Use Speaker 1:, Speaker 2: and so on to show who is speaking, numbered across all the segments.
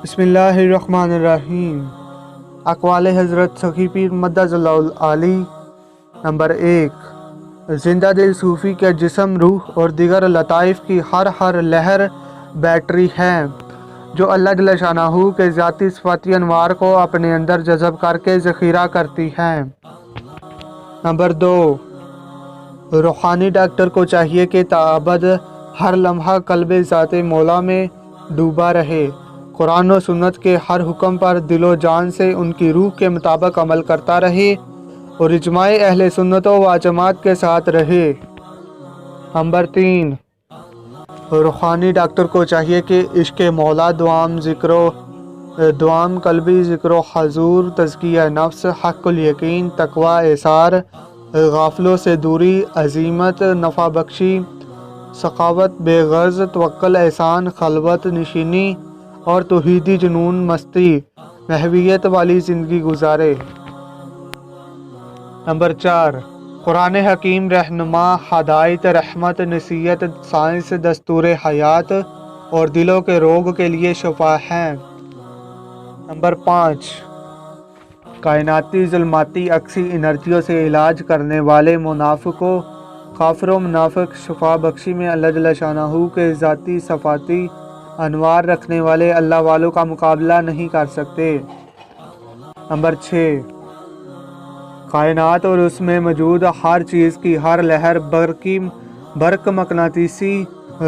Speaker 1: بسم اللہ الرحمن الرحیم۔ اقوال حضرت سخی پیر مدظ اللہ العالی۔ نمبر 1، زندہ دل صوفی کے جسم، روح اور دیگر لطائف کی ہر لہر بیٹری ہے جو اللہ جل شانہ کے ذاتی صفاتی انوار کو اپنے اندر جذب کر کے ذخیرہ کرتی ہے۔ نمبر 2، روحانی ڈاکٹر کو چاہیے کہ تابد ہر لمحہ قلب ذات مولا میں ڈوبا رہے، قرآن و سنت کے ہر حکم پر دل و جان سے ان کی روح کے مطابق عمل کرتا رہے اور اجماع اہل سنت و جماعت کے ساتھ رہے۔ نمبر 3، روحانی ڈاکٹر کو چاہیے کہ عشق مولا، دوام قلبی ذکر و حضور، تزکیہ نفس، حق الیقین، تقوی، ایثار، غافلوں سے دوری، عزیمت، نفع بخشی، سخاوت، بے غرض، توکل، احسان، خلوت نشینی اور توحیدی جنون مستی، محویت والی زندگی گزارے۔ نمبر 4، قرآن حکیم رہنما، ہدایت، رحمت، نصیحت، سائنس، دستور حیات اور دلوں کے روگ کے لیے شفا ہیں۔ نمبر 5، کائناتی ظلماتی عکسی انرجیوں سے علاج کرنے والے منافقوں، کافر و منافق شفا بخشی میں اللہ جل شانہ کے ذاتی صفاتی انوار رکھنے والے اللہ والوں کا مقابلہ نہیں کر سکتے۔ نمبر 6، کائنات اور اس میں موجود ہر چیز کی ہر لہر، برق، مقناطیسی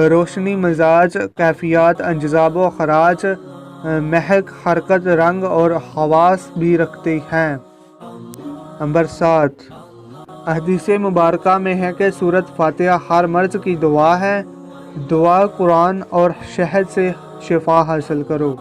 Speaker 1: روشنی، مزاج، کیفیات، انجذاب و خراج، مہک، حرکت، رنگ اور حواس بھی رکھتی ہیں۔ نمبر 7، احادیث مبارکہ میں ہے کہ سورۃ فاتحہ ہر مرض کی دوا ہے، دعا قرآن اور شہد سے شفا حاصل کرو۔